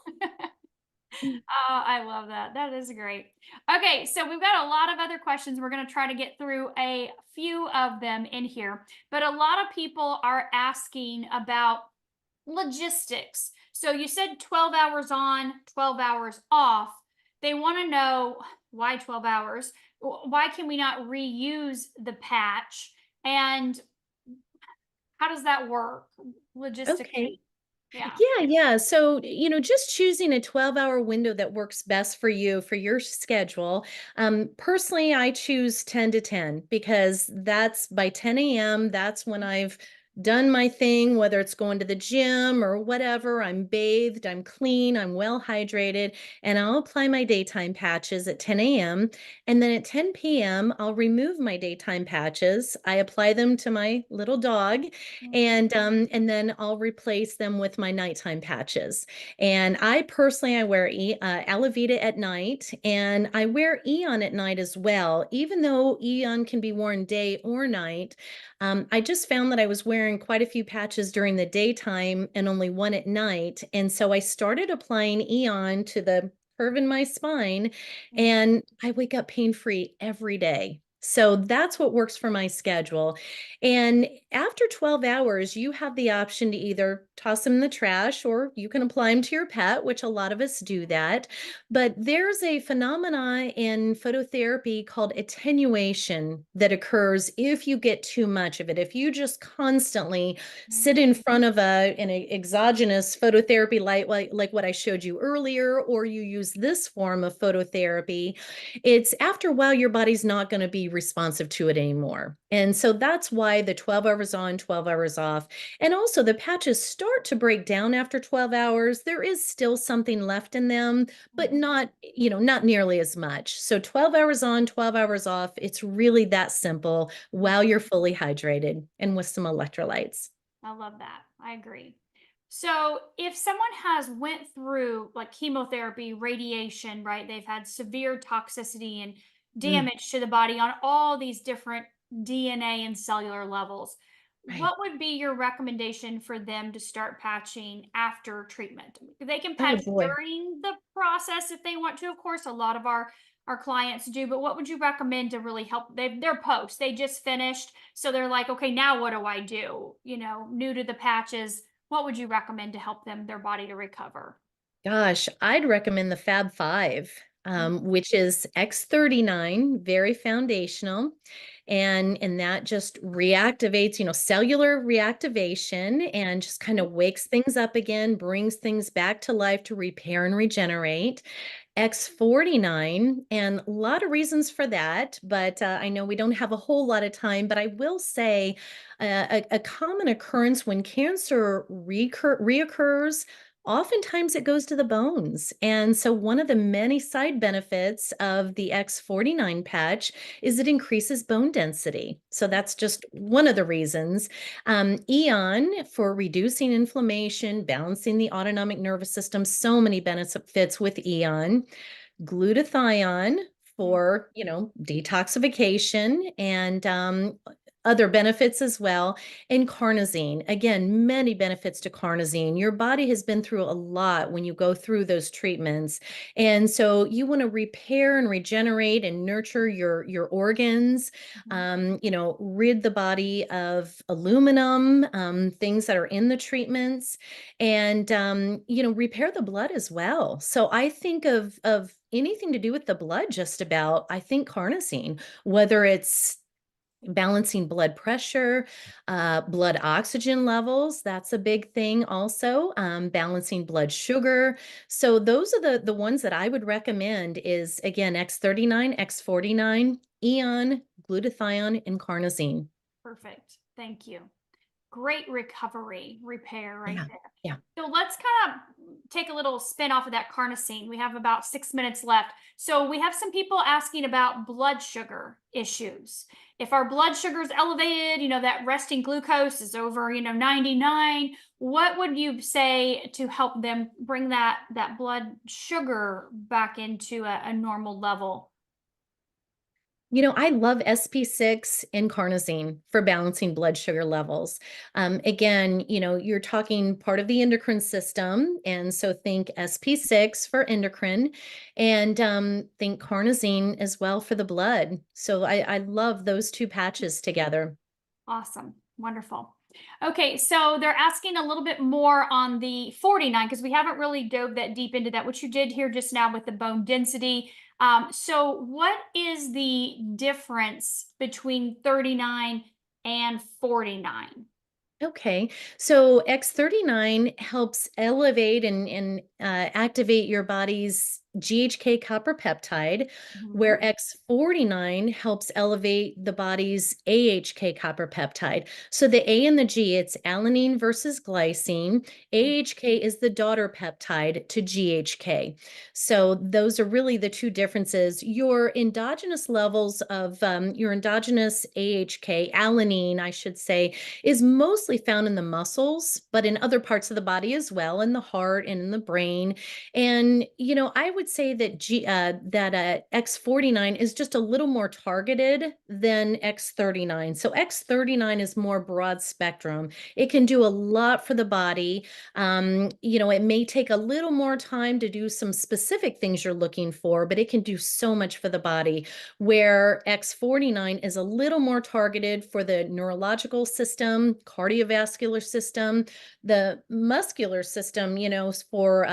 Oh, I love that. That is great. Okay, so we've got a lot of other questions. We're going to try to get through a few of them in here, but a lot of people are asking about logistics. So you said 12 hours on, 12 hours off. They want to know why 12 hours, Why can we not reuse the patch? And how does that work Okay. logistically? Yeah. Yeah. So, just choosing a 12-hour window that works best for you, for your schedule. Personally, I choose 10 to 10 because that's by 10 a.m. That's when I've done my thing, whether it's going to the gym or whatever. I'm bathed, I'm clean, I'm well hydrated, and I'll apply my daytime patches at 10 a.m. And then at 10 p.m., I'll remove my daytime patches. I apply them to my little dog, Mhm. and then I'll replace them with my nighttime patches. And I personally, I wear Alavita at night, and I wear Eon at night as well. Even though Eon can be worn day or night, I just found that I was wearing quite a few patches during the daytime and only one at night. And so I started applying Eon to the curve in my spine, Mhm. and I wake up pain free every day. So that's what works for my schedule. And after 12 hours, you have the option to either toss them in the trash or you can apply them to your pet, which a lot of us do that. But there's a phenomena in phototherapy called attenuation that occurs if you get too much of it. If you just constantly sit in front of an exogenous phototherapy light, like what I showed you earlier, or you use this form of phototherapy, it's after a while your body's not going to be responsive to it anymore. And so that's why the 12 hours on, 12 hours off. And also the patches start to break down after 12 hours. There is still something left in them, but Mhm. not nearly as much. So 12 hours on, 12 hours off. It's really that simple while you're fully hydrated and with some electrolytes. I love that. I agree. So, if someone has went through like chemotherapy, radiation, right? They've had severe toxicity and Mm, damage to the body on all these different DNA and cellular levels. right. What would be your recommendation for them to start patching after treatment? They can Oh patch boy. during the process if they want to. Of course, a lot of our clients do, but what would you recommend to really help? They're post. They just finished, so they're like, okay, now what do I do? New to the patches. What would you recommend to help them their body to recover? Gosh, I'd recommend the Fab Five, Mm. which is X39, very foundational. And that just reactivates, cellular reactivation and just kind of wakes things up again, brings things back to life to repair and regenerate. X49, and a lot of reasons for that, but I know we don't have a whole lot of time, but I will say a common occurrence when cancer reoccurs. Oftentimes it goes to the bones. And so, one of the many side benefits of the X49 patch is it increases bone density. So, that's just one of the reasons. Eon for reducing inflammation, balancing the autonomic nervous system, so many benefits with Eon. Glutathione Mm. for, detoxification and other benefits as well. And carnosine, again, many benefits to carnosine. Your body has been through a lot when you go through those treatments. And so you want to repair and regenerate and nurture your organs, Mhm. rid the body of aluminum, things that are in the treatments, and repair the blood as well. So I think of anything to do with the blood, just about. I think carnosine, whether it's balancing blood pressure, blood oxygen levels, that's a big thing also. Balancing blood sugar. So those are the ones that I would recommend. Is again X39, X49, Eon, glutathione, and carnosine. Perfect. Thank you. Great recovery, repair right Yeah, there. yeah. So let's kind of take a little spin off of that carnosine. We have about 6 minutes left. So we have some people asking about blood sugar issues. If our blood sugar is elevated, that resting glucose is over, 99, what would you say to help them bring that blood sugar back into a normal level? I love SP6 and carnosine for balancing blood sugar levels. Again, you're talking part of the endocrine system. And so think SP6 for endocrine and think carnosine as well for the blood. So I love those two patches together. Awesome. Wonderful. Okay, so they're asking a little bit more on the 49 because we haven't really dove that deep into that, which you did here just now with the bone density. So what is the difference between 39 and 49? Okay, so X39 helps elevate and activate your body's GHK copper peptide, Mhm. where X49 helps elevate the body's AHK copper peptide. So the A and the G, it's alanine versus glycine. AHK is the daughter peptide to GHK. So those are really the two differences. Your endogenous levels of your endogenous AHK, alanine, I should say, is mostly found in the muscles, but in other parts of the body as well, in the heart and in the brain. And I would say that X49 is just a little more targeted than X39. So X39 is more broad spectrum. It can do a lot for the body. It may take a little more time to do some specific things you're looking for, but it can do so much for the body. Where X49 is a little more targeted for the neurological system, cardiovascular system, the muscular system, for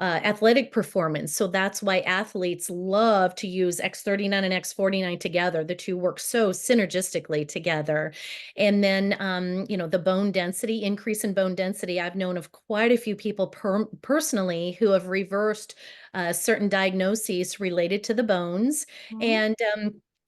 athletic performance. So that's why athletes love to use X39 and X49 together. The two work so synergistically together. And then, the bone density, increase in bone density. I've known of quite a few people personally who have reversed certain diagnoses related to the bones. Mhm.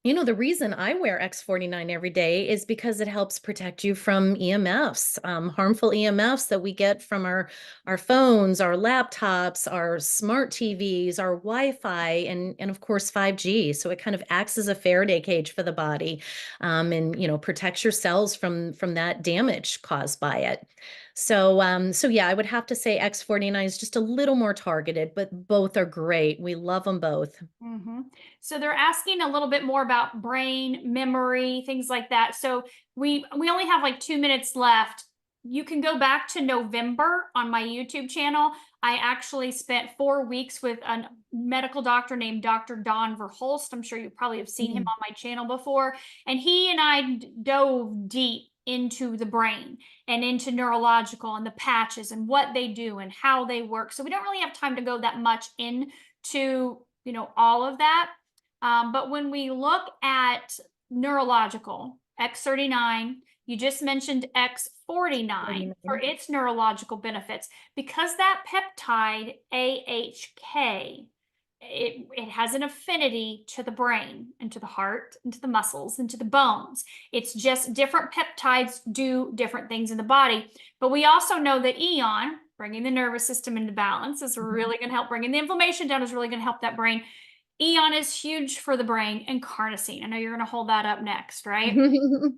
And the reason I wear X49 every day is because it helps protect you from EMFs, harmful EMFs that we get from our phones, our laptops, our smart TVs, our Wi-Fi, and of course 5G. So it kind of acts as a Faraday cage for the body, and protects your cells from that damage caused by it. So yeah, I would have to say X49 is just a little more targeted, but both are great. We love them both. Hmm. So they're asking a little bit more about brain memory, things like that. So we only have like 2 minutes left. You can go back to November on my YouTube channel. I actually spent 4 weeks with a medical doctor named Dr. Don Verholst. I'm sure you probably have seen him Mm. on my channel before. And he and I dove deep into the brain and into neurological and the patches and what they do and how they work. So we don't really have time to go that much into all of that. But when we look at neurological, X39, you just mentioned X49 for X49. its neurological benefits. Because that peptide AHK, it has an affinity to the brain and to the heart and to the muscles and to the bones. It's just different peptides do different things in the body. But we also know that Eon, bringing the nervous system into balance, is really going to help. Bringing the inflammation down is really going to help that brain. Eon is huge for the brain, and carnosine. I know you're going to hold that up next, right?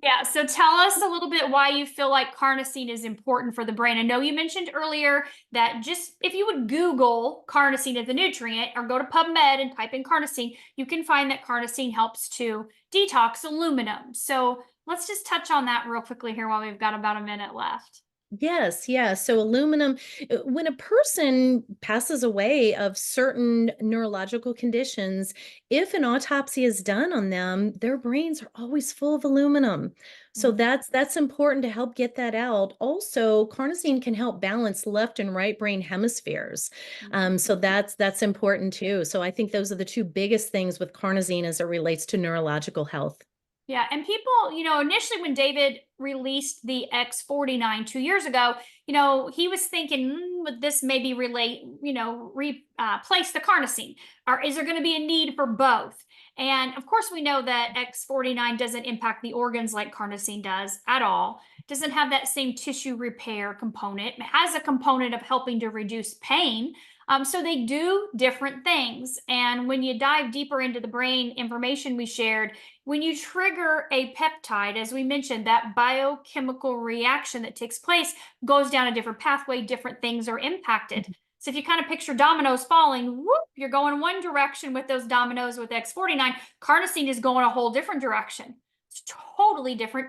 Yeah, so tell us a little bit why you feel like carnosine is important for the brain. I know you mentioned earlier that just if you would Google carnosine as a nutrient or go to PubMed and type in carnosine, you can find that carnosine helps to detox aluminum. So let's just touch on that real quickly here while we've got about a minute left. Yes, yeah. So aluminum, when a person passes away of certain neurological conditions, if an autopsy is done on them, their brains are always full of aluminum. So Mhm. that's important to help get that out. Also, carnosine can help balance left and right brain hemispheres. So that's important too. So I think those are the two biggest things with carnosine as it relates to neurological health. Yeah, and people, initially when David released the X49 2 years ago, he was thinking, would this maybe replace the carnosine, or is there going to be a need for both? And of course, we know that X49 doesn't impact the organs like carnosine does at all. Doesn't have that same tissue repair component. It has a component of helping to reduce pain. So they do different things. And when you dive deeper into the brain information we shared, when you trigger a peptide, as we mentioned, that biochemical reaction that takes place goes down a different pathway, different things are impacted. So if you kind of picture dominoes falling, whoop, you're going one direction with those dominoes with X49. Carnosine is going a whole different direction. It's totally different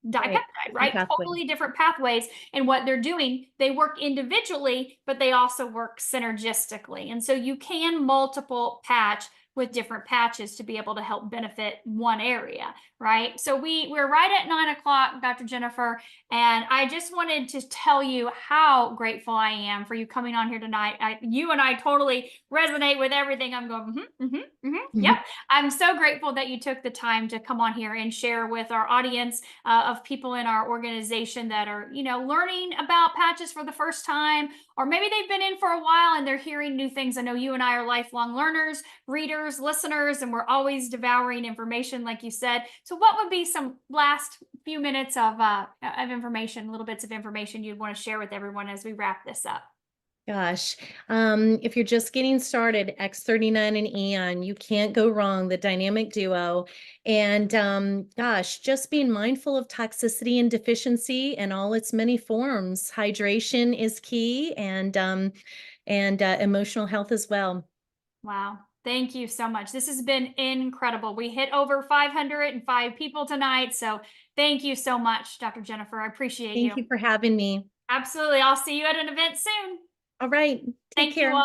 Right. dipeptide, Different right? pathway. Totally different pathways. And what they're doing, they work individually, but they also work synergistically. And so you can multiple patch with different patches to be able to help benefit one area, right? So we're right at 9 o'clock, Dr. Jennifer, and I just wanted to tell you how grateful I am for you coming on here tonight. You and I totally resonate with everything. I'm going, yep. I'm so grateful that you took the time to come on here and share with our audience of people in our organization that are, learning about patches for the first time, or maybe they've been in for a while and they're hearing new things. I know you and I are lifelong learners, readers, listeners, and we're always devouring information, like you said. So, what would be some last few minutes of information, little bits of information you'd want to share with everyone as we wrap this up? Gosh, if you're just getting started, X39 and Eon, you can't go wrong, the dynamic duo. And gosh, just being mindful of toxicity and deficiency in all its many forms. Hydration is key, and emotional health as well. Wow. Thank you so much. This has been incredible. We hit over 505 people tonight. So thank you so much, Dr. Jennifer. I appreciate Thank you. you for having me. Absolutely. I'll see you at an event soon. All right, take Thank you care. all.